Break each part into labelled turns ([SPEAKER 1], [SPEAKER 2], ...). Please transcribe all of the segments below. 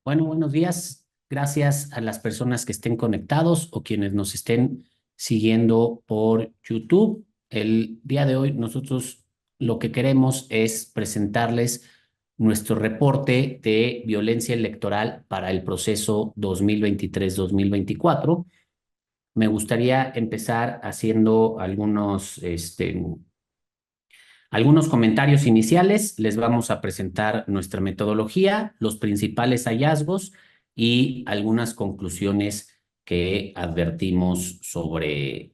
[SPEAKER 1] Bueno, buenos días. Gracias a las personas que estén conectados o quienes nos estén siguiendo por YouTube. El día de hoy nosotros lo que queremos es presentarles nuestro reporte de violencia electoral para el proceso 2023-2024. Me gustaría empezar haciendo algunos comentarios iniciales. Les vamos a presentar nuestra metodología, los principales hallazgos y algunas conclusiones que advertimos sobre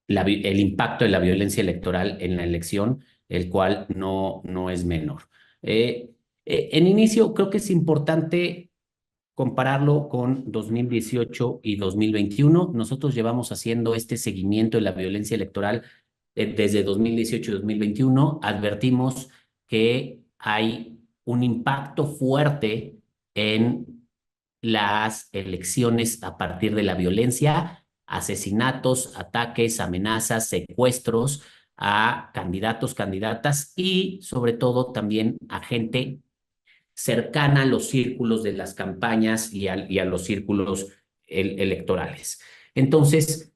[SPEAKER 1] el impacto de la violencia electoral en la elección, el cual no es menor. Eh, en inicio, creo que es importante compararlo con 2018 y 2021. Nosotros llevamos haciendo este seguimiento de la violencia electoral desde 2018 y 2021. Advertimos que hay un impacto fuerte en las elecciones a partir de la violencia, asesinatos, ataques, amenazas, secuestros a candidatos, candidatas y sobre todo también a gente cercana a los círculos de las campañas y a los círculos electorales. Entonces,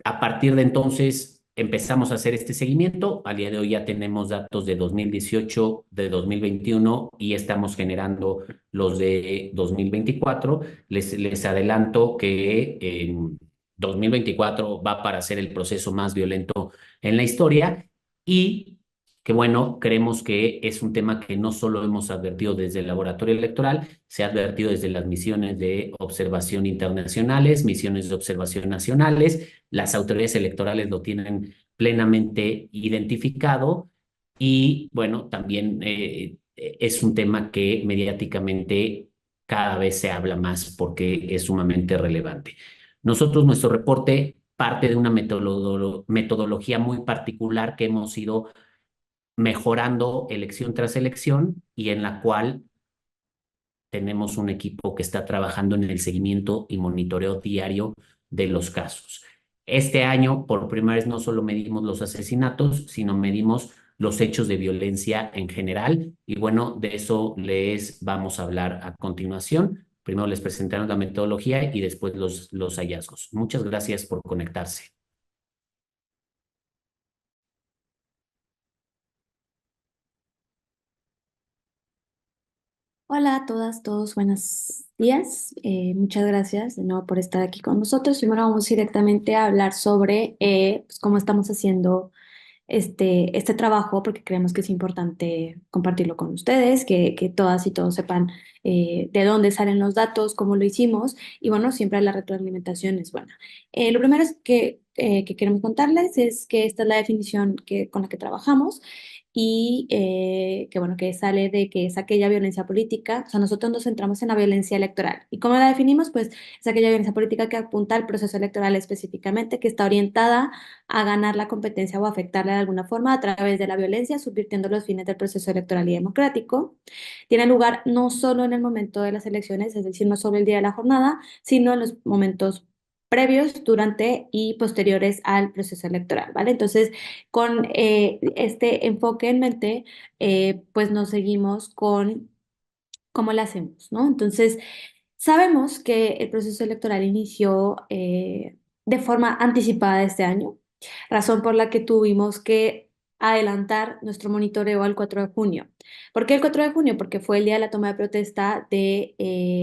[SPEAKER 1] a partir de entonces empezamos a hacer este seguimiento. Al día de hoy ya tenemos datos de 2018, de 2021 y estamos generando los de 2024. Les adelanto que en 2024 va para ser el proceso más violento en la historia y que bueno, creemos que es un tema que no solo hemos advertido desde el laboratorio electoral, se ha advertido desde las misiones de observación internacionales, misiones de observación nacionales, las autoridades electorales lo tienen plenamente identificado y bueno, también es un tema que mediáticamente cada vez se habla más porque es sumamente relevante. Nosotros, nuestro reporte parte de una metodología muy particular que hemos ido mejorando elección tras elección y en la cual tenemos un equipo que está trabajando en el seguimiento y monitoreo diario de los casos. Este año, por primera vez, no solo medimos los asesinatos, sino medimos los hechos de violencia en general. Y bueno, de eso les vamos a hablar a continuación. Primero les presentamos la metodología y después los hallazgos. Muchas gracias por conectarse.
[SPEAKER 2] Hola a todas, todos, buenos días. Muchas gracias de nuevo por estar aquí con nosotros. Y bueno, vamos directamente a hablar sobre pues, cómo estamos haciendo este trabajo, porque creemos que es importante compartirlo con ustedes, que todas y todos sepan de dónde salen los datos, cómo lo hicimos. Y bueno, siempre la retroalimentación es buena. Lo primero es que queremos contarles es que esta es la definición con la que trabajamos y que bueno, que sale de que es aquella violencia política, o sea, nosotros nos centramos en la violencia electoral. ¿Y cómo la definimos? Pues es aquella violencia política que apunta al proceso electoral específicamente, que está orientada a ganar la competencia o afectarla de alguna forma a través de la violencia, subvirtiendo los fines del proceso electoral y democrático. Tiene lugar no solo en el momento de las elecciones, es decir, no solo el día de la jornada, sino en los momentos previos, durante y posteriores al proceso electoral, ¿vale? Entonces, con este enfoque en mente, pues nos seguimos con cómo lo hacemos, ¿no? Entonces, sabemos que el proceso electoral inició de forma anticipada este año, razón por la que tuvimos que adelantar nuestro monitoreo al 4 de junio. ¿Por qué el 4 de junio? Porque fue el día de la toma de protesta de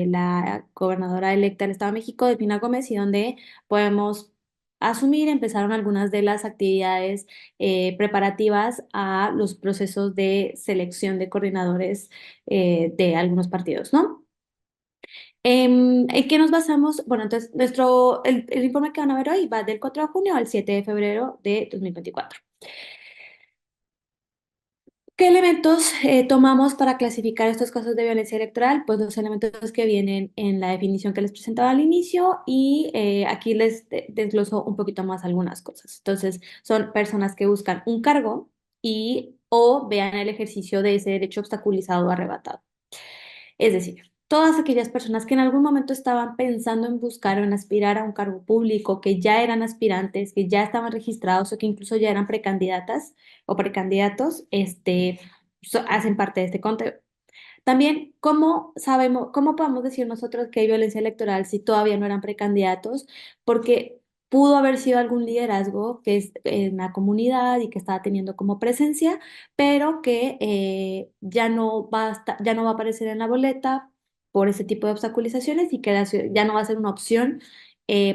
[SPEAKER 2] la gobernadora electa del Estado de México, de Pina Gómez, y donde podemos asumir, empezaron algunas de las actividades preparativas a los procesos de selección de coordinadores de algunos partidos, ¿no? ¿En qué nos basamos? Bueno, entonces, el informe que van a ver hoy va del 4 de junio al 7 de febrero de 2024. ¿Qué elementos tomamos para clasificar estos casos de violencia electoral? Pues los elementos que vienen en la definición que les presentaba al inicio y aquí les desgloso un poquito más algunas cosas. Entonces, son personas que buscan un cargo y o vean el ejercicio de ese derecho obstaculizado o arrebatado. Es decir, todas aquellas personas que en algún momento estaban pensando en buscar o en aspirar a un cargo público, que ya eran aspirantes, que ya estaban registrados o que incluso ya eran precandidatas o precandidatos, hacen parte de este conteo. También, ¿cómo sabemos, cómo podemos decir nosotros que hay violencia electoral si todavía no eran precandidatos? Porque pudo haber sido algún liderazgo que es en la comunidad y que estaba teniendo como presencia, pero que ya no va a aparecer en la boleta por ese tipo de obstaculizaciones y que ya no va a ser una opción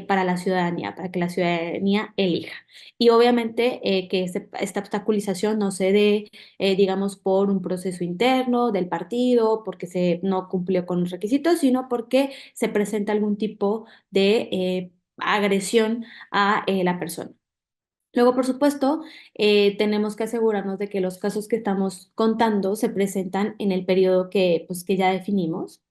[SPEAKER 2] para la ciudadanía, para que la ciudadanía elija. Y obviamente que esta obstaculización no se dé digamos, por un proceso interno del partido, porque no cumplió con los requisitos, sino porque se presenta algún tipo de agresión a la persona. Luego, por supuesto, tenemos que asegurarnos de que los casos que estamos contando se presentan en el periodo que ya definimos,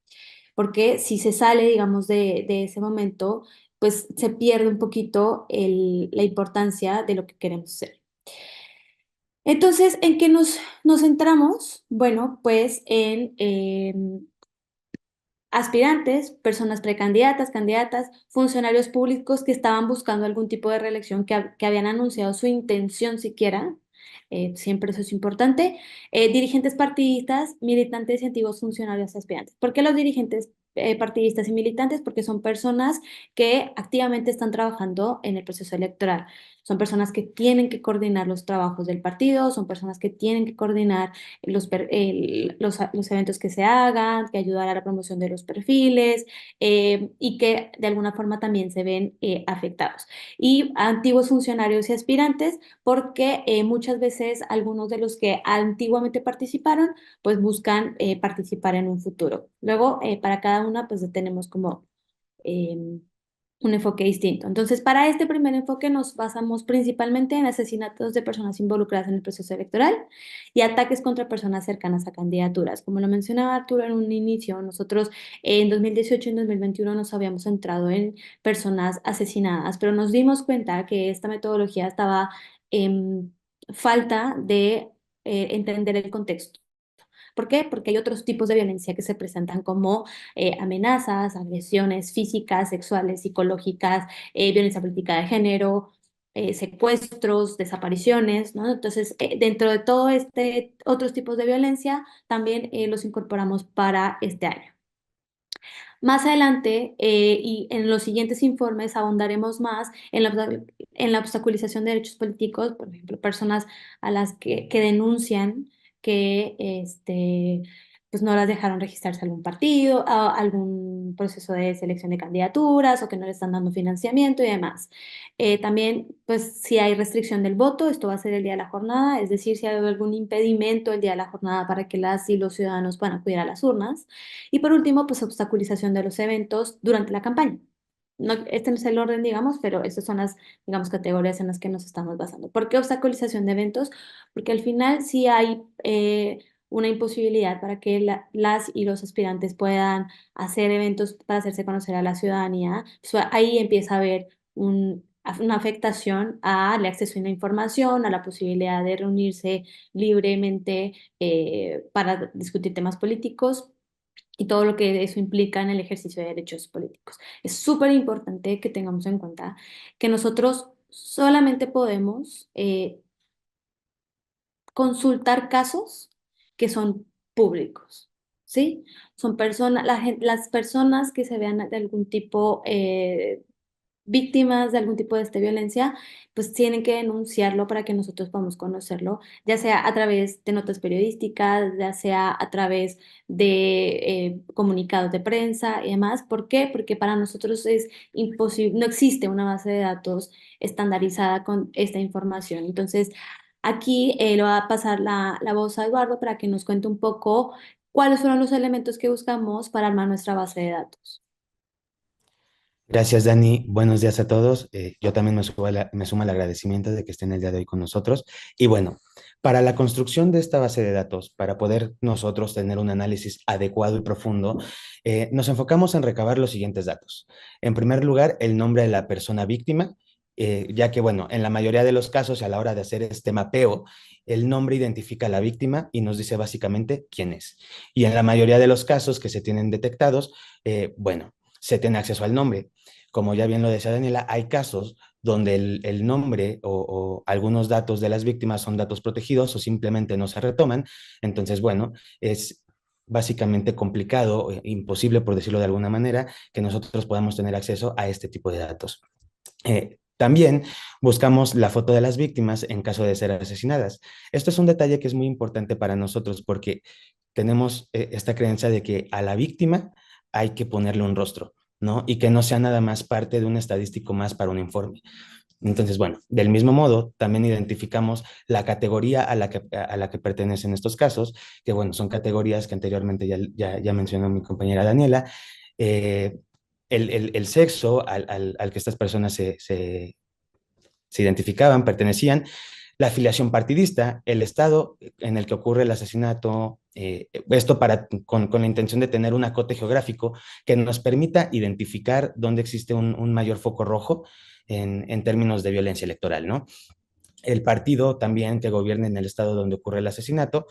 [SPEAKER 2] porque si se sale, digamos, de ese momento, pues se pierde un poquito la importancia de lo que queremos hacer. Entonces, ¿en qué nos centramos? Bueno, pues en aspirantes, personas precandidatas, candidatas, funcionarios públicos que estaban buscando algún tipo de reelección, que habían anunciado su intención siquiera, siempre eso es importante, dirigentes partidistas, militantes y antiguos funcionarios aspirantes. ¿Por qué los dirigentes partidistas y militantes? Porque son personas que activamente están trabajando en el proceso electoral. Son personas que tienen que coordinar los trabajos del partido, son personas que tienen que coordinar los eventos que se hagan, que ayudar a la promoción de los perfiles y que de alguna forma también se ven afectados. Y antiguos funcionarios y aspirantes, porque muchas veces algunos de los que antiguamente participaron, pues buscan participar en un futuro. Luego, para cada una, pues tenemos como em, un enfoque distinto. Entonces, para este primer enfoque nos basamos principalmente en asesinatos de personas involucradas en el proceso electoral y ataques contra personas cercanas a candidaturas. Como lo mencionaba Arturo en un inicio, nosotros en 2018 y en 2021 nos habíamos centrado en personas asesinadas, pero nos dimos cuenta que esta metodología estaba en falta de entender el contexto. ¿Por qué? Porque hay otros tipos de violencia que se presentan como amenazas, agresiones físicas, sexuales, psicológicas, violencia política de género, secuestros, desapariciones, ¿no? Entonces, dentro de todo este otros tipos de violencia, también los incorporamos para este año. Más adelante y en los siguientes informes ahondaremos más en la obstaculización de derechos políticos, por ejemplo, personas a las que denuncian que pues no las dejaron registrarse a algún partido, a algún proceso de selección de candidaturas o que no le están dando financiamiento y demás. También, pues, si hay restricción del voto, esto va a ser el día de la jornada, es decir, si hay algún impedimento el día de la jornada para que las y los ciudadanos puedan acudir a las urnas. Y por último, pues obstaculización de los eventos durante la campaña. No, este no es el orden, digamos, pero estas son las, digamos, categorías en las que nos estamos basando. ¿Por qué obstaculización de eventos? Porque al final sí hay una imposibilidad para que las y los aspirantes puedan hacer eventos para hacerse conocer a la ciudadanía. Pues, ahí empieza a haber una afectación al acceso a la información, a la posibilidad de reunirse libremente para discutir temas políticos y todo lo que eso implica en el ejercicio de derechos políticos. Es súper importante que tengamos en cuenta que nosotros solamente podemos consultar casos que son públicos, ¿sí? Son personas, las personas que se vean de algún tipo víctimas de algún tipo de violencia, pues tienen que denunciarlo para que nosotros podamos conocerlo, ya sea a través de notas periodísticas, ya sea a través de comunicados de prensa y demás. ¿Por qué? Porque para nosotros es imposible, no existe una base de datos estandarizada con esta información. Entonces, aquí le voy a pasar la voz a Eduardo para que nos cuente un poco cuáles fueron los elementos que buscamos para armar nuestra base de datos.
[SPEAKER 3] Gracias, Dani. Buenos días a todos. Yo también me sumo al agradecimiento de que estén el día de hoy con nosotros. Y bueno, para la construcción de esta base de datos, para poder nosotros tener un análisis adecuado y profundo, nos enfocamos en recabar los siguientes datos. En primer lugar, el nombre de la persona víctima, ya que, bueno, en la mayoría de los casos, a la hora de hacer este mapeo, el nombre identifica a la víctima y nos dice básicamente quién es. Y en la mayoría de los casos que se tienen detectados, bueno, se tiene acceso al nombre. Como ya bien lo decía Daniela, hay casos donde el nombre o algunos datos de las víctimas son datos protegidos o simplemente no se retoman. Entonces, bueno, es básicamente complicado, imposible por decirlo de alguna manera, que nosotros podamos tener acceso a este tipo de datos. También buscamos la foto de las víctimas en caso de ser asesinadas. Esto es un detalle que es muy importante para nosotros porque tenemos esta creencia de que a la víctima hay que ponerle un rostro, ¿no? Y que no sea nada más parte de un estadístico más para un informe. Entonces, bueno, del mismo modo, también identificamos la categoría a la que pertenecen estos casos, que bueno, son categorías que anteriormente ya mencionó mi compañera Daniela. Eh, el sexo al que estas personas se identificaban, pertenecían, la afiliación partidista, el estado en el que ocurre el asesinato, esto con la intención de tener un acote geográfico que nos permita identificar dónde existe un mayor foco rojo en términos de violencia electoral, ¿no? El partido también que gobierne en el estado donde ocurre el asesinato,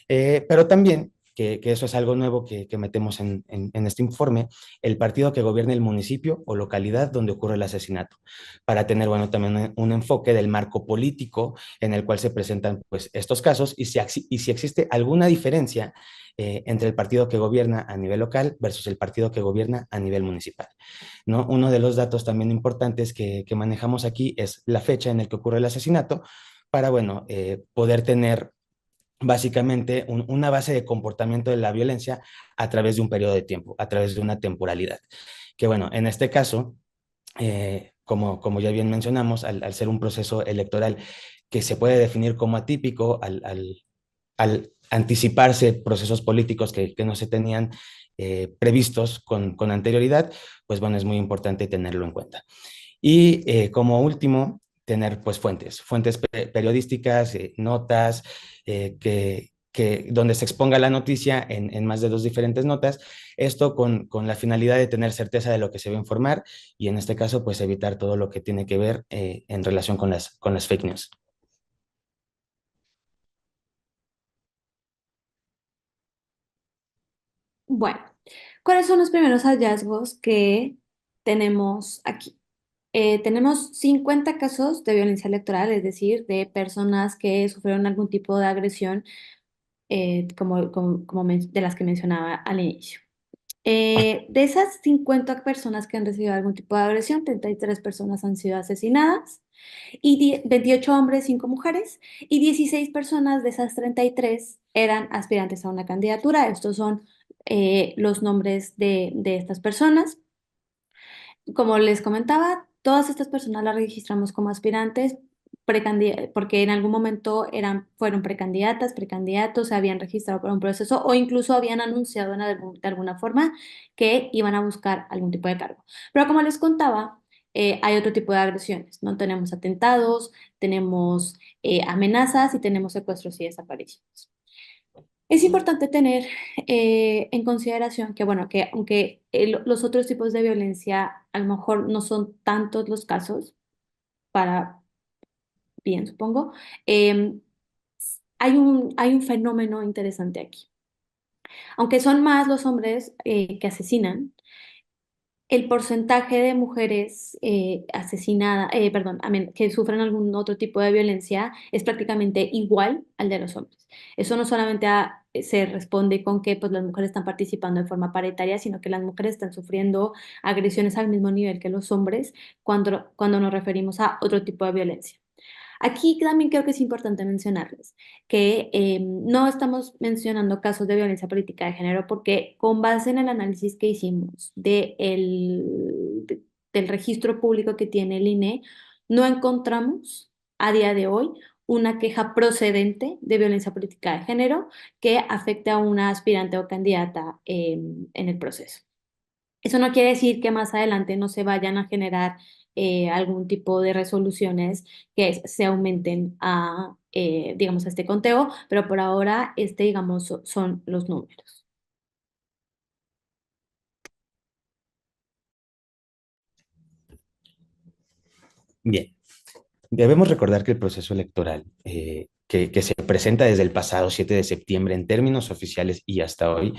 [SPEAKER 3] pero también, que eso es algo nuevo que metemos en este informe, el partido que gobierne el municipio o localidad donde ocurre el asesinato, para tener, bueno, también un enfoque del marco político en el cual se presentan pues, estos casos y si existe alguna diferencia entre el partido que gobierna a nivel local versus el partido que gobierna a nivel municipal, ¿no? Uno de los datos también importantes que manejamos aquí es la fecha en la que ocurre el asesinato para, bueno, poder tener básicamente una base de comportamiento de la violencia a través de un periodo de tiempo, a través de una temporalidad. Que bueno, en este caso, como ya bien mencionamos, al ser un proceso electoral que se puede definir como atípico, al anticiparse procesos políticos que no se tenían previstos con anterioridad, pues bueno, es muy importante tenerlo en cuenta. Y como último, tener pues fuentes periodísticas, notas, donde se exponga la noticia en más de dos diferentes notas, esto con la finalidad de tener certeza de lo que se va a informar y en este caso pues evitar todo lo que tiene que ver en relación con las fake news.
[SPEAKER 2] Bueno, ¿cuáles son los primeros hallazgos que tenemos aquí? Tenemos 50 casos de violencia electoral, es decir, de personas que sufrieron algún tipo de agresión, de las que mencionaba al inicio. De esas 50 personas que han recibido algún tipo de agresión, 33 personas han sido asesinadas, y 28 hombres, 5 mujeres, y 16 personas de esas 33 eran aspirantes a una candidatura. Estos son los nombres de estas personas. Como les comentaba, todas estas personas las registramos como aspirantes porque en algún momento fueron precandidatas, precandidatos, se habían registrado para un proceso o incluso habían anunciado de alguna forma que iban a buscar algún tipo de cargo. Pero como les contaba, hay otro tipo de agresiones, ¿no? Tenemos atentados, tenemos amenazas y tenemos secuestros y desapariciones. Es importante tener en consideración que, bueno, que aunque los otros tipos de violencia a lo mejor no son tantos los casos, para bien, supongo, em, hay un fenómeno interesante aquí. Aunque son más los hombres que asesinan, el porcentaje de mujeres asesinadas, perdón, que sufren algún otro tipo de violencia es prácticamente igual al de los hombres. Eso no solamente se responde con que pues, las mujeres están participando de forma paritaria, sino que las mujeres están sufriendo agresiones al mismo nivel que los hombres cuando nos referimos a otro tipo de violencia. Aquí también creo que es importante mencionarles que no estamos mencionando casos de violencia política de género porque con base en el análisis que hicimos del registro público que tiene el INE, no encontramos a día de hoy una queja procedente de violencia política de género que afecte a una aspirante o candidata en el proceso. Eso no quiere decir que más adelante no se vayan a generar algún tipo de resoluciones que se aumenten digamos, a este conteo, pero por ahora, digamos, son los números.
[SPEAKER 3] Bien, debemos recordar que el proceso electoral que se presenta desde el pasado 7 de septiembre en términos oficiales y hasta hoy,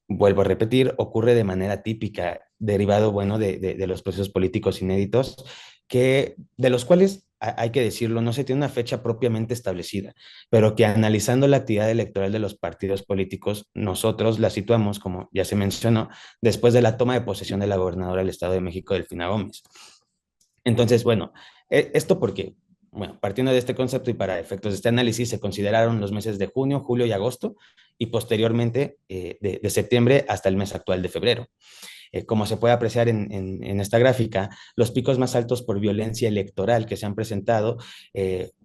[SPEAKER 3] vuelvo a repetir, ocurre de manera típica, derivado, bueno, de los procesos políticos inéditos, de los cuales hay que decirlo, no se tiene una fecha propiamente establecida, pero que analizando la actividad electoral de los partidos políticos, nosotros la situamos, como ya se mencionó, después de la toma de posesión de la gobernadora del Estado de México, Delfina Gómez. Entonces, bueno, esto porque, bueno, partiendo de este concepto y para efectos de este análisis, se consideraron los meses de junio, julio y agosto, y posteriormente de septiembre hasta el mes actual de febrero. Como se puede apreciar en esta gráfica, los picos más altos por violencia electoral que se han presentado,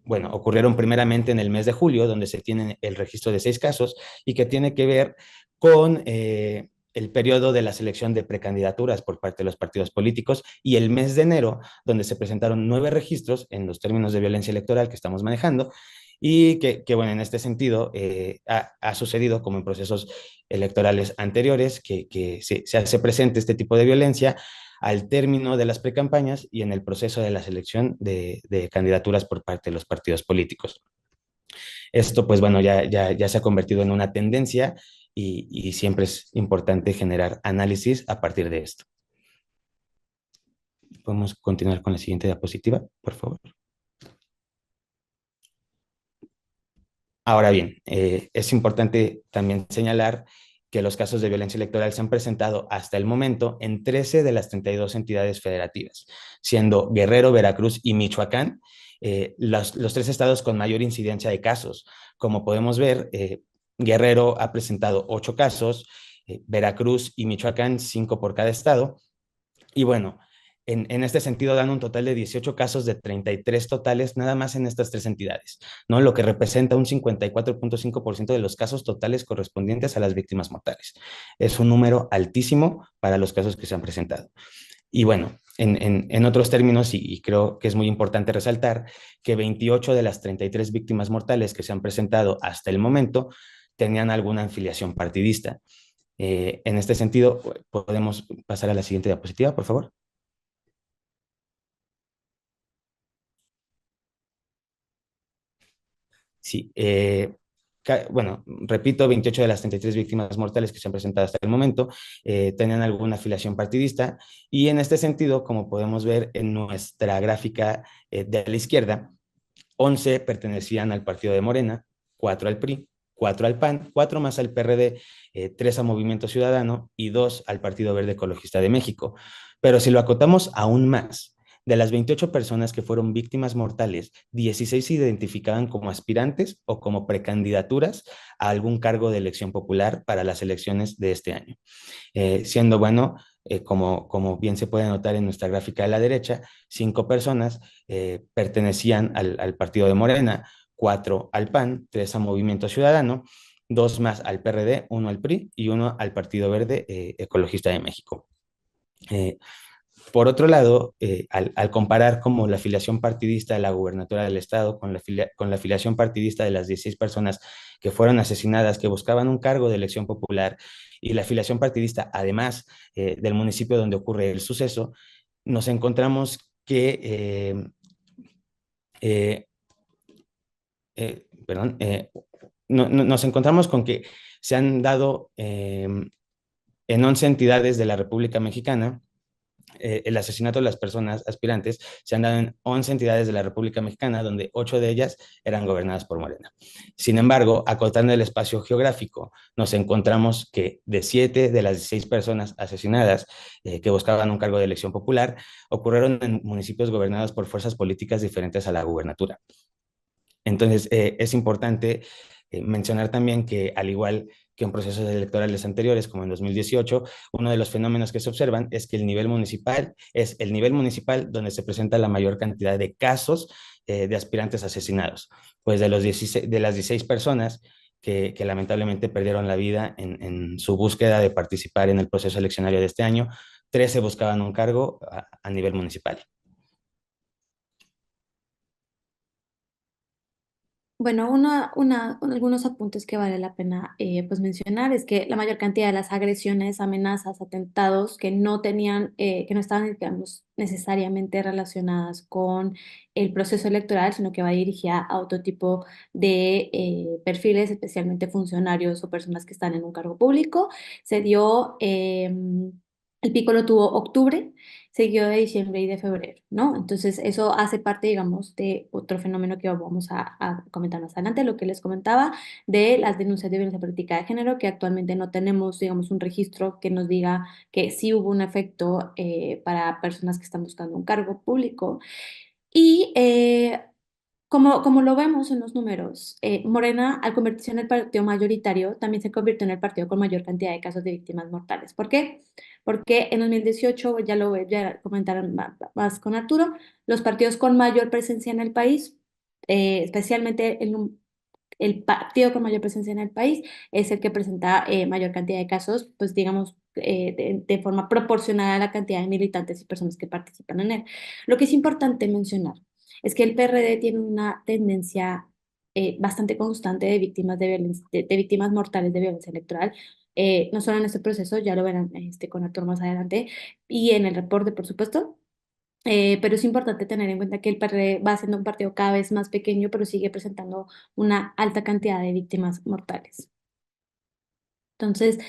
[SPEAKER 3] bueno, ocurrieron primeramente en el mes de julio, donde se tiene el registro de 6 casos y que tiene que ver con el periodo de la selección de precandidaturas por parte de los partidos políticos, y el mes de enero, donde se presentaron 9 registros en los términos de violencia electoral que estamos manejando, y bueno, en este sentido ha sucedido como en procesos electorales anteriores, que se hace presente este tipo de violencia al término de las precampañas y en el proceso de la selección de candidaturas por parte de los partidos políticos. Esto, pues bueno, ya se ha convertido en una tendencia y siempre es importante generar análisis a partir de esto. Podemos continuar con la siguiente diapositiva, por favor. Ahora bien, es importante también señalar que los casos de violencia electoral se han presentado hasta el momento en 13 de las 32 entidades federativas, siendo Guerrero, Veracruz y Michoacán los 3 estados con mayor incidencia de casos. Como podemos ver, Guerrero ha presentado 8 casos, Veracruz y Michoacán 5 por cada estado, y bueno, en este sentido dan un total de 18 casos de 33 totales nada más en estas 3 entidades, ¿no? Lo que representa un 54.5% de los casos totales correspondientes a las víctimas mortales. Es un número altísimo para los casos que se han presentado. Y bueno, en otros términos, y creo que es muy importante resaltar, que 28 de las 33 víctimas mortales que se han presentado hasta el momento tenían alguna afiliación partidista. En este sentido, podemos pasar a la siguiente diapositiva, por favor. Sí, bueno, repito, 28 de las 33 víctimas mortales que se han presentado hasta el momento tenían alguna afiliación partidista, y en este sentido, como podemos ver en nuestra gráfica de la izquierda, 11 pertenecían al partido de Morena, 4 al PRI, 4 al PAN, 4 más al PRD, 3 a Movimiento Ciudadano y 2 al Partido Verde Ecologista de México. Pero si lo acotamos aún más, de las 28 personas que fueron víctimas mortales, 16 se identificaban como aspirantes o como precandidaturas a algún cargo de elección popular para las elecciones de este año. Siendo bueno, como bien se puede notar en nuestra gráfica de la derecha, 5 personas pertenecían al partido de Morena, 4 al PAN, 3 a Movimiento Ciudadano, 2 más al PRD, 1 al PRI y 1 al Partido Verde Ecologista de México. Por otro lado, al comparar como la afiliación partidista de la gubernatura del Estado con la afiliación partidista de las 16 personas que fueron asesinadas, que buscaban un cargo de elección popular, y la afiliación partidista, además del municipio donde ocurre el suceso, nos encontramos que, perdón, nos encontramos con que se han dado en 11 entidades de la República Mexicana. El asesinato de las personas aspirantes se han dado en 11 entidades de la República Mexicana, donde 8 de ellas eran gobernadas por Morena. Sin embargo, acotando el espacio geográfico, nos encontramos que de 7 de las 16 personas asesinadas que buscaban un cargo de elección popular, ocurrieron en municipios gobernados por fuerzas políticas diferentes a la gubernatura. Entonces, es importante mencionar también que, al igual que en procesos electorales anteriores, como en 2018, uno de los fenómenos que se observan es que el nivel municipal es el nivel municipal donde se presenta la mayor cantidad de casos de aspirantes asesinados. Pues de las 16 personas que lamentablemente perdieron la vida en su búsqueda de participar en el proceso eleccionario de este año, 13 buscaban un cargo a nivel municipal.
[SPEAKER 2] Bueno, algunos apuntes que vale la pena pues mencionar es que la mayor cantidad de las agresiones, amenazas, atentados que no tenían, que no estaban, digamos, necesariamente relacionadas con el proceso electoral, sino que va dirigida a otro tipo de perfiles, especialmente funcionarios o personas que están en un cargo público, se dio El pico lo tuvo octubre, seguido de diciembre y de febrero, ¿no? Entonces, eso hace parte, digamos, de otro fenómeno que vamos a comentar más adelante, lo que les comentaba de las denuncias de violencia política de género, que actualmente no tenemos, digamos, un registro que nos diga que sí hubo un efecto para personas que están buscando un cargo público. Y como lo vemos en los números, Morena, al convertirse en el partido mayoritario, también se convirtió en el partido con mayor cantidad de casos de víctimas mortales. ¿Por qué? Porque en 2018, ya lo voy a comentar más con Arturo, los partidos con mayor presencia en el país, especialmente el partido con mayor presencia en el país, es el que presenta mayor cantidad de casos, pues digamos, de forma proporcional a la cantidad de militantes y personas que participan en él. Lo que es importante mencionar es que el PRD tiene una tendencia bastante constante de víctimas de víctimas mortales de violencia electoral, no solo en este proceso, ya lo verán con Arturo más adelante, y en el reporte, por supuesto. Pero es importante tener en cuenta que el PRD va siendo un partido cada vez más pequeño, pero sigue presentando una alta cantidad de víctimas mortales. Entonces,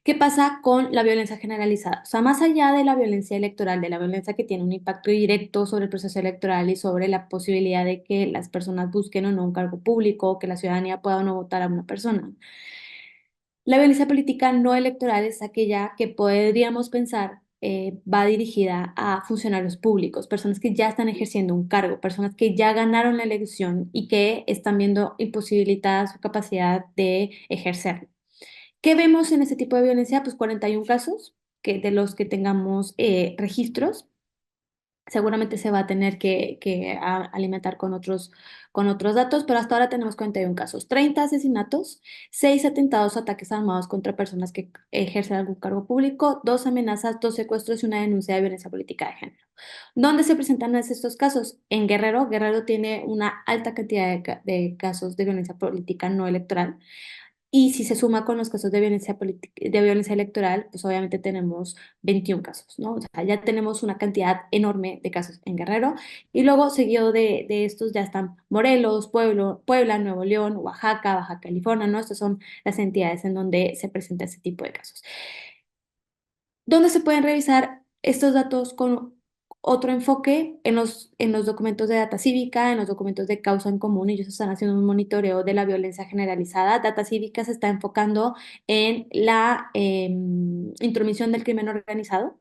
[SPEAKER 2] ¿qué pasa con la violencia generalizada? O sea, más allá de la violencia electoral, de la violencia que tiene un impacto directo sobre el proceso electoral y sobre la posibilidad de que las personas busquen o no un cargo público, o que la ciudadanía pueda o no votar a una persona. La violencia política no electoral es aquella que podríamos pensar va dirigida a funcionarios públicos, personas que ya están ejerciendo un cargo, personas que ya ganaron la elección y que están viendo imposibilitada su capacidad de ejercerlo. ¿Qué vemos en este tipo de violencia? Pues 41 casos de los que tengamos registros. Seguramente se va a tener que alimentar con otros datos, pero hasta ahora tenemos 41 casos, 30 asesinatos, 6 atentados o ataques armados contra personas que ejercen algún cargo público, 2 amenazas, 2 secuestros y una denuncia de violencia política de género. ¿Dónde se presentan estos casos? En Guerrero. Guerrero tiene una alta cantidad de casos de violencia política no electoral. Y si se suma con los casos de violencia electoral, pues obviamente tenemos 21 casos, ¿no? O sea, ya tenemos una cantidad enorme de casos en Guerrero. Y luego, seguido de estos, ya están Morelos, Puebla, Nuevo León, Oaxaca, Baja California, ¿no? Estas son las entidades en donde se presenta este tipo de casos. ¿Dónde se pueden revisar estos datos con otro enfoque? En los documentos de data cívica, en los documentos de causa en común. Ellos están haciendo un monitoreo de la violencia generalizada. Data cívica se está enfocando en la intromisión del crimen organizado.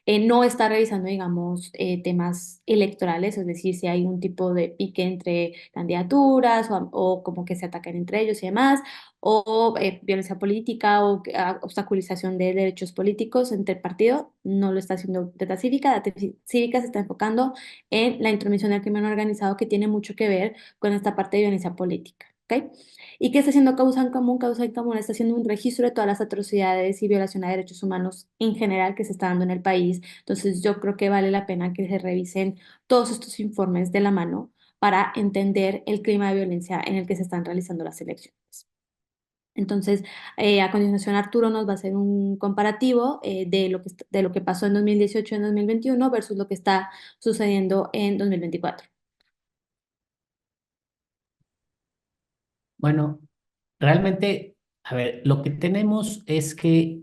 [SPEAKER 2] No está revisando, digamos, temas electorales, es decir, si hay un tipo de pique entre candidaturas o como que se atacan entre ellos y demás, o violencia política o obstaculización de derechos políticos entre partido, no lo está haciendo Data Cívica. Data Cívica se está enfocando en la intromisión del crimen organizado, que tiene mucho que ver con esta parte de violencia política. ¿Ok? ¿Y qué está haciendo Causa en Común? Causa en Común está haciendo un registro de todas las atrocidades y violación a derechos humanos en general que se está dando en el país. Entonces, yo creo que vale la pena que se revisen todos estos informes de la mano para entender el clima de violencia en el que se están realizando las elecciones. Entonces, a continuación, Arturo nos va a hacer un comparativo de lo que pasó en 2018 y en 2021 versus lo que está sucediendo en 2024.
[SPEAKER 1] Bueno, realmente, a ver, lo que tenemos es que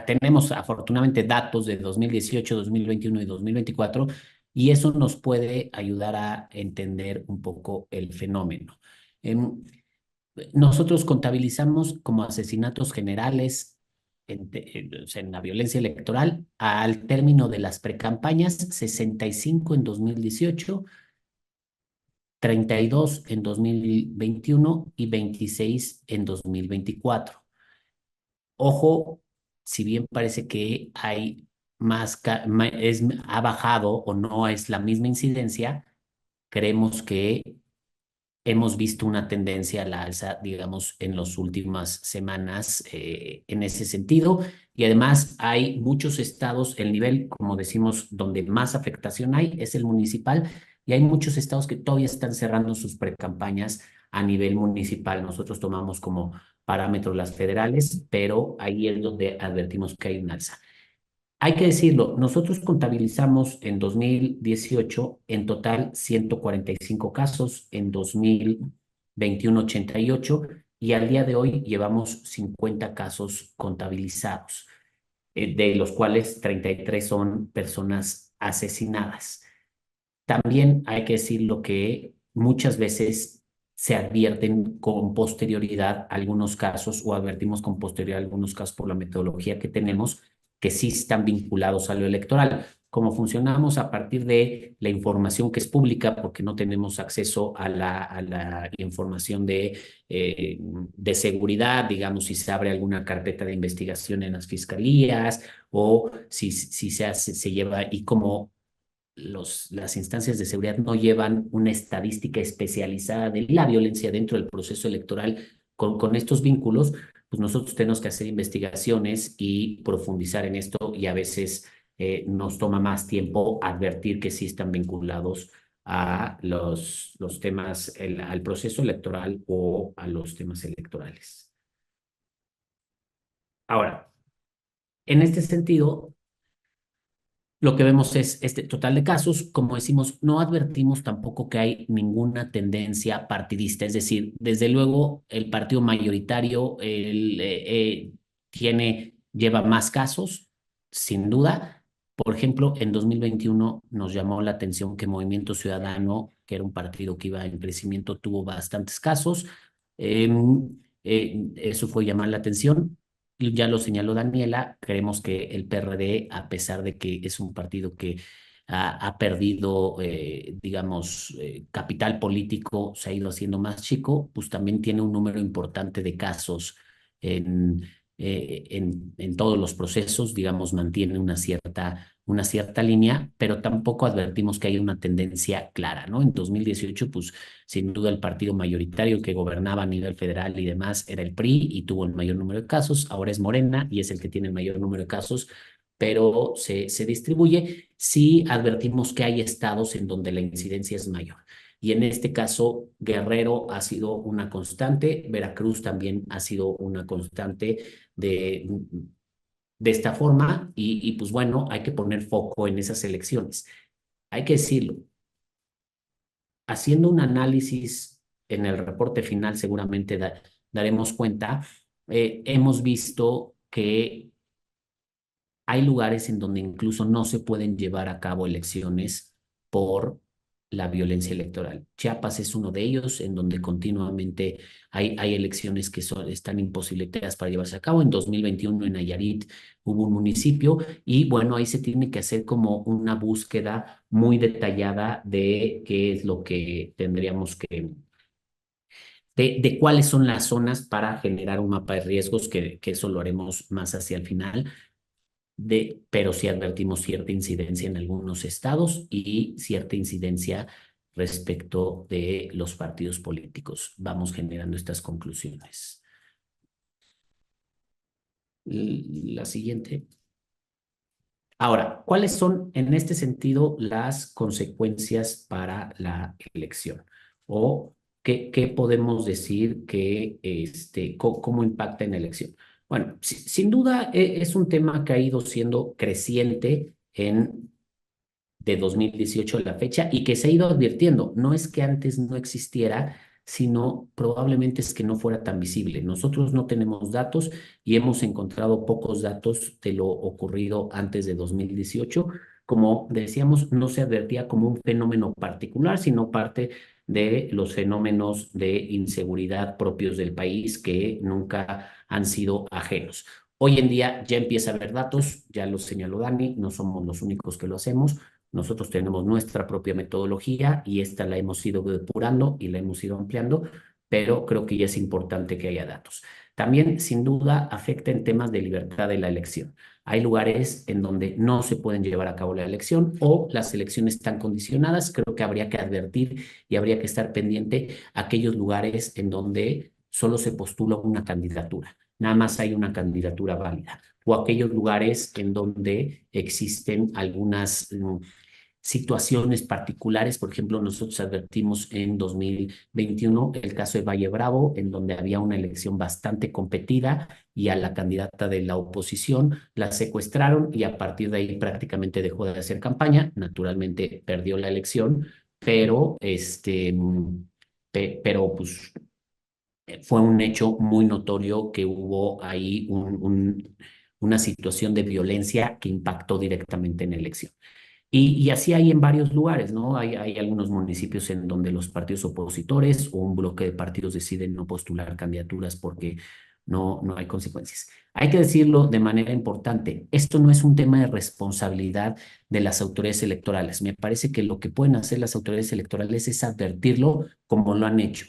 [SPEAKER 1] tenemos afortunadamente datos de 2018, 2021 y 2024, y eso nos puede ayudar a entender un poco el fenómeno. Nosotros contabilizamos como asesinatos generales en la violencia electoral al término de las precampañas: 65 en 2018, 32 en 2021 y 26 en 2024. Ojo, si bien parece que hay ha bajado o no es la misma incidencia, creemos que hemos visto una tendencia a la alza, digamos, en las últimas semanas en ese sentido. Y además hay muchos estados, el nivel, como decimos, donde más afectación hay es el municipal, y hay muchos estados que todavía están cerrando sus precampañas a nivel municipal. Nosotros tomamos como parámetros las federales, pero ahí es donde advertimos que hay un alza. Hay que decirlo, nosotros contabilizamos en 2018 en total 145 casos, en 2021 88, y al día de hoy llevamos 50 casos contabilizados, de los cuales 33 son personas asesinadas. También hay que decirlo que muchas veces se advierten con posterioridad algunos casos o advertimos con posterioridad algunos casos por la metodología que tenemos que sí están vinculados a lo electoral. Como funcionamos a partir de la información que es pública, porque no tenemos acceso a la información de seguridad, digamos, si se abre alguna carpeta de investigación en las fiscalías o si se lleva, y como las instancias de seguridad no llevan una estadística especializada de la violencia dentro del proceso electoral con estos vínculos, pues nosotros tenemos que hacer investigaciones y profundizar en esto y a veces nos toma más tiempo advertir que sí están vinculados a los temas, al proceso electoral o a los temas electorales. Ahora, en este sentido, lo que vemos es este total de casos. Como decimos, no advertimos tampoco que hay ninguna tendencia partidista. Es decir, desde luego el partido mayoritario lleva más casos, sin duda. Por ejemplo, en 2021 nos llamó la atención que Movimiento Ciudadano, que era un partido que iba en crecimiento, tuvo bastantes casos. Eso fue llamar la atención. Ya lo señaló Daniela, creemos que el PRD, a pesar de que es un partido que ha perdido, digamos, capital político, se ha ido haciendo más chico, pues también tiene un número importante de casos en, en todos los procesos, digamos, mantiene una cierta línea, pero tampoco advertimos que hay una tendencia clara, ¿no? En 2018, pues sin duda el partido mayoritario que gobernaba a nivel federal y demás era el PRI y tuvo el mayor número de casos. Ahora es Morena y es el que tiene el mayor número de casos, pero se distribuye. Sí advertimos que hay estados en donde la incidencia es mayor. Y en este caso, Guerrero ha sido una constante, Veracruz también ha sido una constante de esta forma y pues bueno, hay que poner foco en esas elecciones. Hay que decirlo, haciendo un análisis en el reporte final, seguramente daremos cuenta, hemos visto que hay lugares en donde incluso no se pueden llevar a cabo elecciones por la violencia electoral. Chiapas es uno de ellos, en donde continuamente hay elecciones que están imposibilitadas para llevarse a cabo. En 2021 en Nayarit hubo un municipio y bueno, ahí se tiene que hacer como una búsqueda muy detallada de qué es lo que tendríamos de cuáles son las zonas para generar un mapa de riesgos, que eso lo haremos más hacia el final, pero sí advertimos cierta incidencia en algunos estados y cierta incidencia respecto de los partidos políticos. Vamos generando estas conclusiones. La siguiente. Ahora, ¿cuáles son en este sentido las consecuencias para la elección? ¿O qué podemos decir que cómo impacta en la elección? Bueno, sin duda es un tema que ha ido siendo creciente de 2018 a la fecha y que se ha ido advirtiendo. No es que antes no existiera, sino probablemente es que no fuera tan visible. Nosotros no tenemos datos y hemos encontrado pocos datos de lo ocurrido antes de 2018. Como decíamos, no se advertía como un fenómeno particular, sino parte de los fenómenos de inseguridad propios del país que nunca han sido ajenos. Hoy en día ya empieza a haber datos, ya lo señaló Dani, no somos los únicos que lo hacemos. Nosotros tenemos nuestra propia metodología y esta la hemos ido depurando y la hemos ido ampliando, pero creo que ya es importante que haya datos. También, sin duda, afecta en temas de libertad de la elección. Hay lugares en donde no se pueden llevar a cabo la elección o las elecciones están condicionadas. Creo que habría que advertir y habría que estar pendiente a aquellos lugares en donde solo se postula una candidatura. Nada más hay una candidatura válida o aquellos lugares en donde existen algunas situaciones particulares. Por ejemplo, nosotros advertimos en 2021 el caso de Valle Bravo, en donde había una elección bastante competida y a la candidata de la oposición la secuestraron y a partir de ahí prácticamente dejó de hacer campaña. Naturalmente perdió la elección, pero pero pues fue un hecho muy notorio que hubo ahí una situación de violencia que impactó directamente en la elección. Y así hay en varios lugares, ¿no? Hay algunos municipios en donde los partidos opositores o un bloque de partidos deciden no postular candidaturas porque no hay consecuencias. Hay que decirlo de manera importante, esto no es un tema de responsabilidad de las autoridades electorales. Me parece que lo que pueden hacer las autoridades electorales es advertirlo como lo han hecho.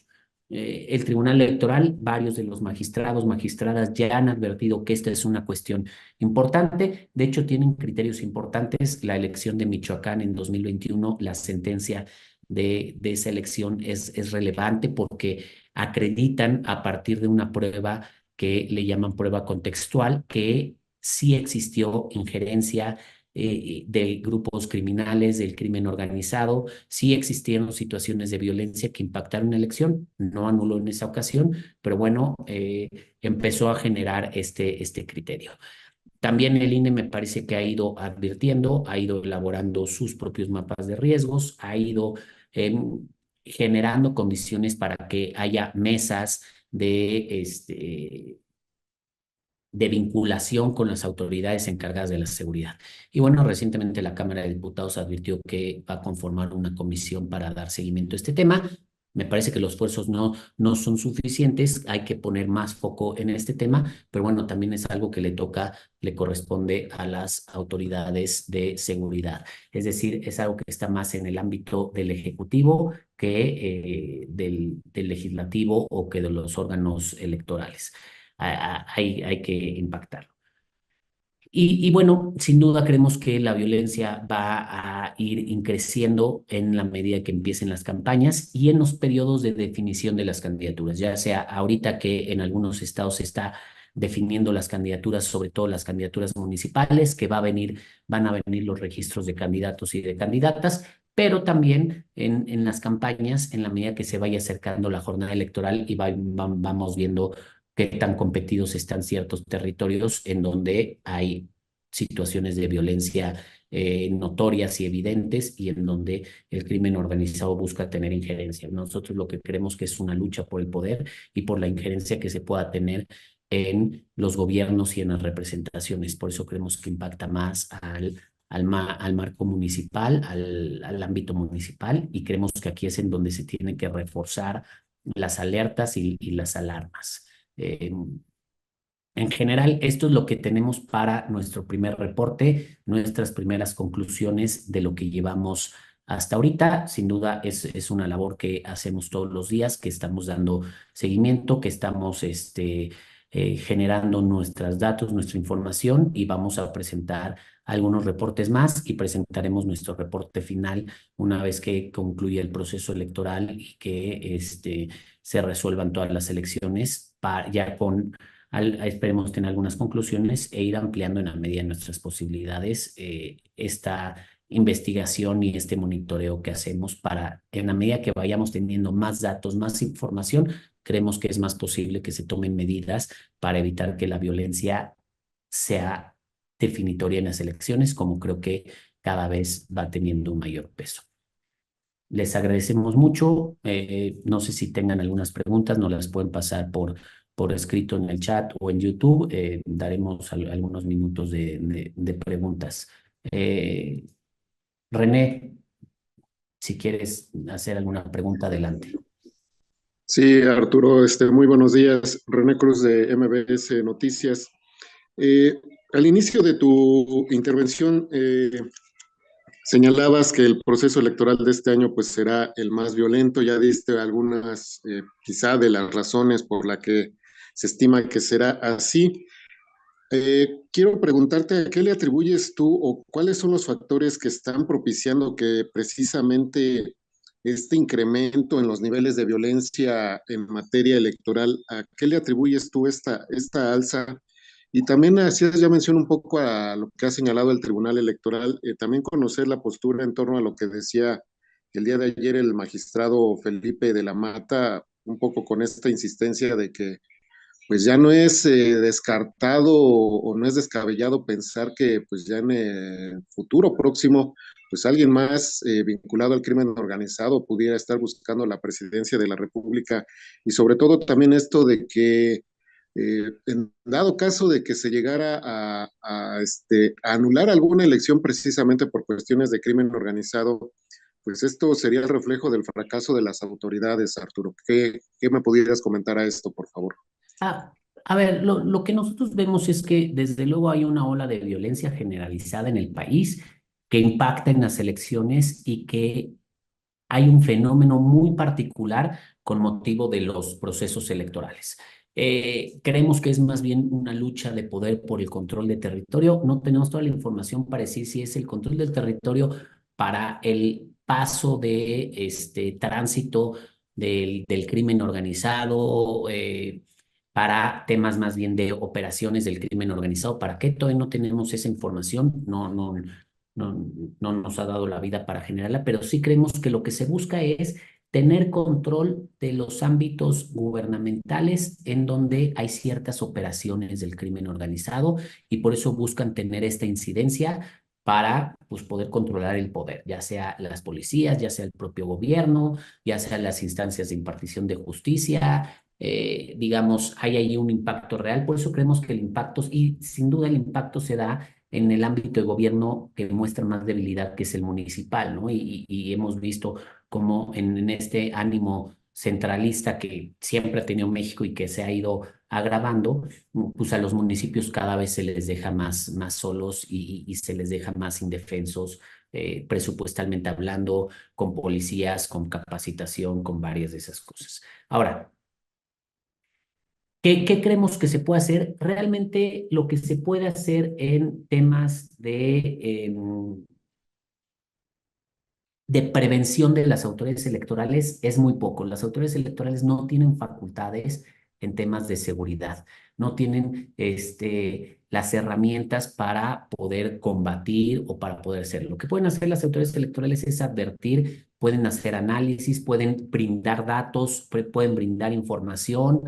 [SPEAKER 1] El Tribunal Electoral, varios de los magistrados, magistradas ya han advertido que esta es una cuestión importante. De hecho, tienen criterios importantes. La elección de Michoacán en 2021, la sentencia de esa elección es relevante porque acreditan a partir de una prueba que le llaman prueba contextual, que sí existió injerencia de grupos criminales, del crimen organizado, sí existieron situaciones de violencia que impactaron la elección, no anuló en esa ocasión, pero bueno, empezó a generar este criterio. También el INE me parece que ha ido advirtiendo, ha ido elaborando sus propios mapas de riesgos, ha ido generando condiciones para que haya mesas de vinculación con las autoridades encargadas de la seguridad. Y bueno, recientemente la Cámara de Diputados advirtió que va a conformar una comisión para dar seguimiento a este tema. Me parece que los esfuerzos no son suficientes, hay que poner más foco en este tema, pero bueno, también es algo que le corresponde a las autoridades de seguridad. Es decir, es algo que está más en el ámbito del Ejecutivo que del Legislativo o que de los órganos electorales. Hay que impactarlo. Y bueno, sin duda creemos que la violencia va a ir creciendo en la medida que empiecen las campañas y en los periodos de definición de las candidaturas, ya sea ahorita que en algunos estados se está definiendo las candidaturas, sobre todo las candidaturas municipales, que van a venir los registros de candidatos y de candidatas, pero también en las campañas, en la medida que se vaya acercando la jornada electoral y vamos viendo qué tan competidos están ciertos territorios en donde hay situaciones de violencia notorias y evidentes y en donde el crimen organizado busca tener injerencia. Nosotros lo que creemos que es una lucha por el poder y por la injerencia que se pueda tener en los gobiernos y en las representaciones. Por eso creemos que impacta más al marco municipal, al ámbito municipal, y creemos que aquí es en donde se tienen que reforzar las alertas y las alarmas. En general, esto es lo que tenemos para nuestro primer reporte, nuestras primeras conclusiones de lo que llevamos hasta ahorita. Sin duda es una labor que hacemos todos los días, que estamos dando seguimiento, que estamos generando nuestros datos, nuestra información, y vamos a presentar algunos reportes más y presentaremos nuestro reporte final una vez que concluya el proceso electoral y que se resuelvan todas las elecciones ya con esperemos tener algunas conclusiones e ir ampliando en la medida de nuestras posibilidades esta investigación y este monitoreo que hacemos para, en la medida que vayamos teniendo más datos, más información, creemos que es más posible que se tomen medidas para evitar que la violencia sea definitoria en las elecciones, como creo que cada vez va teniendo un mayor peso. Les agradecemos mucho. No sé si tengan algunas preguntas, nos las pueden pasar por escrito en el chat o en YouTube. Daremos algunos minutos de preguntas. René, si quieres hacer alguna pregunta, adelante.
[SPEAKER 4] Sí, Arturo, muy buenos días. René Cruz de MBS Noticias. Al inicio de tu intervención señalabas que el proceso electoral de este año pues será el más violento. Ya diste algunas quizá de las razones por las que se estima que será así. Quiero preguntarte a qué le atribuyes tú o cuáles son los factores que están propiciando que precisamente este incremento en los niveles de violencia en materia electoral, ¿a qué le atribuyes tú esta alza? Y también hacías ya mención un poco a lo que ha señalado el Tribunal Electoral, también conocer la postura en torno a lo que decía el día de ayer el magistrado Felipe de la Mata, un poco con esta insistencia de que pues ya no es descartado o no es descabellado pensar que pues ya en el futuro próximo pues alguien más vinculado al crimen organizado pudiera estar buscando la presidencia de la República, y sobre todo también esto de que en dado caso de que se llegara a anular alguna elección precisamente por cuestiones de crimen organizado, pues esto sería el reflejo del fracaso de las autoridades, Arturo. ¿Qué me pudieras comentar a esto, por favor?
[SPEAKER 1] Ah, a ver, lo que nosotros vemos es que desde luego hay una ola de violencia generalizada en el país que impacta en las elecciones y que hay un fenómeno muy particular con motivo de los procesos electorales. Creemos que es más bien una lucha de poder por el control de territorio. No tenemos toda la información para decir si es el control del territorio para el paso de este tránsito del crimen organizado, para temas más bien de operaciones del crimen organizado. ¿Para qué todavía no tenemos esa información? No, no nos ha dado la vida para generarla, pero sí creemos que lo que se busca es tener control de los ámbitos gubernamentales en donde hay ciertas operaciones del crimen organizado, y por eso buscan tener esta incidencia para pues, poder controlar el poder, ya sea las policías, ya sea el propio gobierno, ya sea las instancias de impartición de justicia. Digamos, hay ahí un impacto real, por eso creemos que el impacto, y sin duda el impacto se da en el ámbito de gobierno que muestra más debilidad, que es el municipal, ¿no? Y hemos visto cómo en este ánimo centralista que siempre ha tenido México y que se ha ido agravando, pues a los municipios cada vez se les deja más solos y se les deja más indefensos, presupuestalmente hablando, con policías, con capacitación, con varias de esas cosas. Ahora, ¿qué creemos que se puede hacer? Realmente lo que se puede hacer en temas de prevención de las autoridades electorales es muy poco. Las autoridades electorales no tienen facultades en temas de seguridad, no tienen las herramientas para poder combatir o para poder hacerlo. Lo que pueden hacer las autoridades electorales es advertir, pueden hacer análisis, pueden brindar datos, pueden brindar información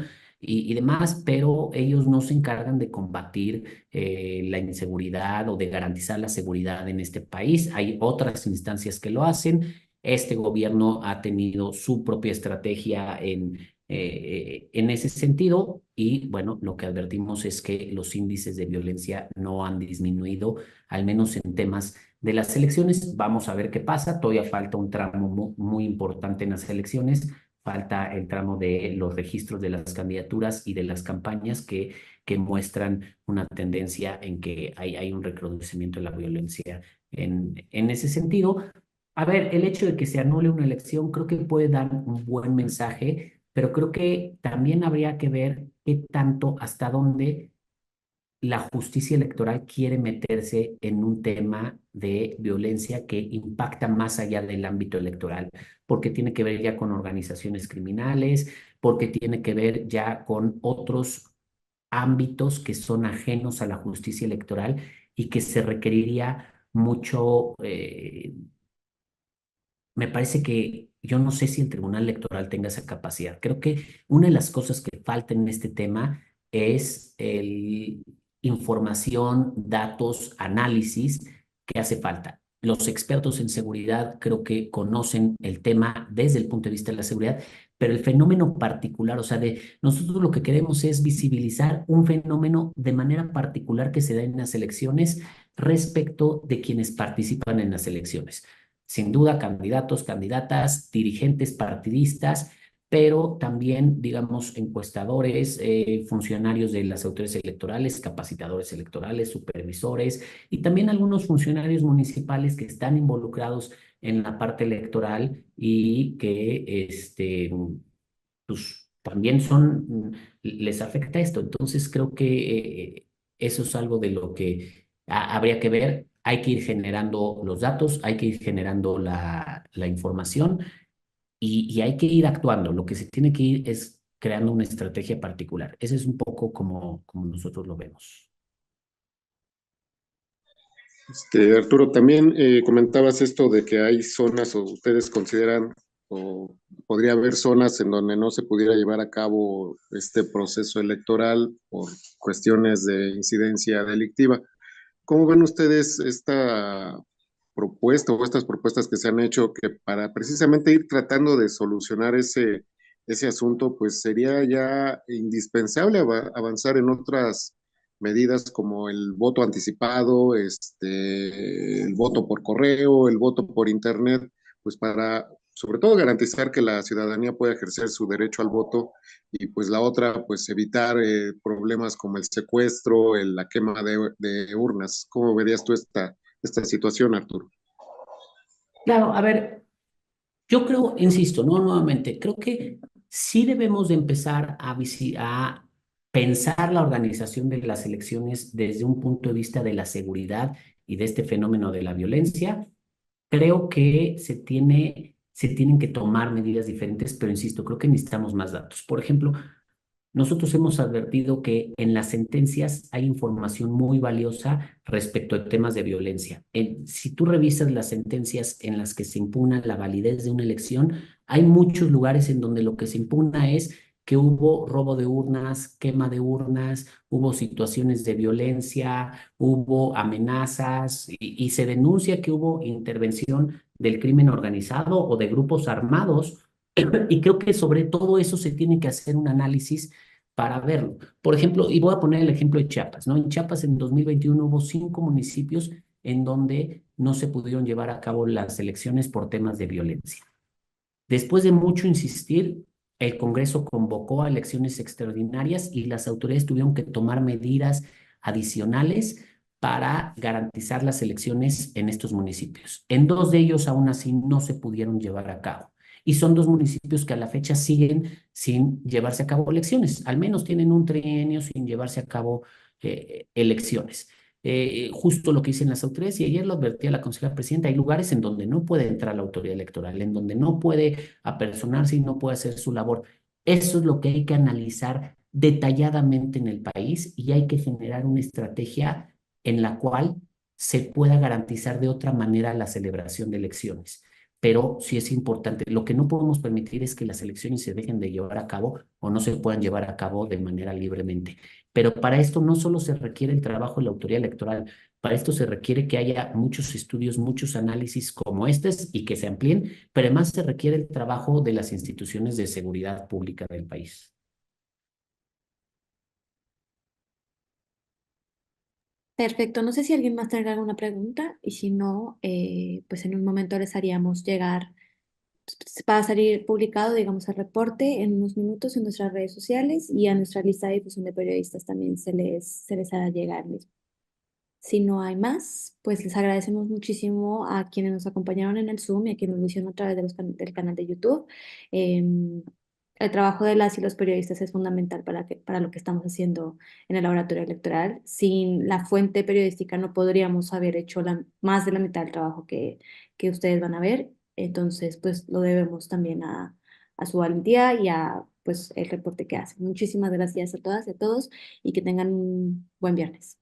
[SPEAKER 1] y demás, pero ellos no se encargan de combatir la inseguridad o de garantizar la seguridad en este país. Hay otras instancias que lo hacen. Este gobierno ha tenido su propia estrategia en ese sentido, y bueno, lo que advertimos es que los índices de violencia no han disminuido, al menos en temas de las elecciones. Vamos a ver qué pasa. Todavía falta un tramo muy importante en las elecciones. Falta el tramo de los registros de las candidaturas y de las campañas que muestran una tendencia en que hay un recrudecimiento de la violencia en ese sentido. A ver, el hecho de que se anule una elección creo que puede dar un buen mensaje, pero creo que también habría que ver qué tanto, hasta dónde la justicia electoral quiere meterse en un tema de violencia que impacta más allá del ámbito electoral, porque tiene que ver ya con organizaciones criminales, porque tiene que ver ya con otros ámbitos que son ajenos a la justicia electoral y que se requeriría mucho, me parece que yo no sé si el Tribunal Electoral tenga esa capacidad. Creo que una de las cosas que falta en este tema es el información, datos, análisis que hace falta. Los expertos en seguridad creo que conocen el tema desde el punto de vista de la seguridad, pero el fenómeno particular, o sea, nosotros lo que queremos es visibilizar un fenómeno de manera particular que se da en las elecciones respecto de quienes participan en las elecciones. Sin duda, candidatos, candidatas, dirigentes partidistas, pero también, digamos, encuestadores, funcionarios de las autoridades electorales, capacitadores electorales, supervisores, y también algunos funcionarios municipales que están involucrados en la parte electoral y que pues, también les afecta esto. Entonces, creo que eso es algo de lo que habría que ver. Hay que ir generando los datos, hay que ir generando la información y hay que ir actuando. Lo que se tiene que ir es creando una estrategia particular. Ese es un poco como nosotros lo vemos.
[SPEAKER 4] Arturo, también comentabas esto de que hay zonas o ustedes consideran o podría haber zonas en donde no se pudiera llevar a cabo este proceso electoral por cuestiones de incidencia delictiva. ¿Cómo ven ustedes propuesta o estas propuestas que se han hecho que para precisamente ir tratando de solucionar ese asunto, pues sería ya indispensable avanzar en otras medidas como el voto anticipado, el voto por correo, el voto por internet, pues para sobre todo garantizar que la ciudadanía pueda ejercer su derecho al voto y pues la otra, pues evitar problemas como el secuestro, la quema de urnas. ¿Cómo verías tú esta situación, Arturo?
[SPEAKER 1] Claro, a ver, yo creo, insisto, no nuevamente, creo que sí debemos de empezar a pensar la organización de las elecciones desde un punto de vista de la seguridad y de este fenómeno de la violencia. Creo que se tienen que tomar medidas diferentes, pero insisto, creo que necesitamos más datos. Por ejemplo, nosotros hemos advertido que en las sentencias hay información muy valiosa respecto a temas de violencia. Si tú revisas las sentencias en las que se impugna la validez de una elección, hay muchos lugares en donde lo que se impugna es que hubo robo de urnas, quema de urnas, hubo situaciones de violencia, hubo amenazas y se denuncia que hubo intervención del crimen organizado o de grupos armados. Y creo que sobre todo eso se tiene que hacer un análisis para verlo. Por ejemplo, y voy a poner el ejemplo de Chiapas, ¿no? En Chiapas en 2021 hubo 5 municipios en donde no se pudieron llevar a cabo las elecciones por temas de violencia. Después de mucho insistir, el Congreso convocó a elecciones extraordinarias y las autoridades tuvieron que tomar medidas adicionales para garantizar las elecciones en estos municipios. En 2 de ellos, aún así, no se pudieron llevar a cabo. Y son 2 municipios que a la fecha siguen sin llevarse a cabo elecciones. Al menos tienen un trienio sin llevarse a cabo elecciones. Justo lo que dicen las autoridades, y ayer lo advertía la consejera presidenta, hay lugares en donde no puede entrar la autoridad electoral, en donde no puede apersonarse y no puede hacer su labor. Eso es lo que hay que analizar detalladamente en el país y hay que generar una estrategia en la cual se pueda garantizar de otra manera la celebración de elecciones. Pero sí es importante, lo que no podemos permitir es que las elecciones se dejen de llevar a cabo o no se puedan llevar a cabo de manera libremente. Pero para esto no solo se requiere el trabajo de la autoridad electoral, para esto se requiere que haya muchos estudios, muchos análisis como estos y que se amplíen, pero además se requiere el trabajo de las instituciones de seguridad pública del país.
[SPEAKER 2] Perfecto. No sé si alguien más tenga alguna pregunta y si no, pues en un momento les haríamos llegar, va a salir publicado, digamos, el reporte en unos minutos en nuestras redes sociales y a nuestra lista de difusión de periodistas también se les hará llegar mismo. Si no hay más, pues les agradecemos muchísimo a quienes nos acompañaron en el Zoom y a quienes lo hicieron a través de del canal de YouTube. Em, el trabajo de las y los periodistas es fundamental para lo que estamos haciendo en el laboratorio electoral. Sin la fuente periodística no podríamos haber hecho más de la mitad del trabajo que ustedes van a ver. Entonces, pues lo debemos también a su valentía y a pues, el reporte que hacen. Muchísimas gracias a todas y a todos y que tengan un buen viernes.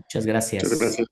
[SPEAKER 1] Muchas
[SPEAKER 4] Muchas
[SPEAKER 1] gracias.
[SPEAKER 4] gracias.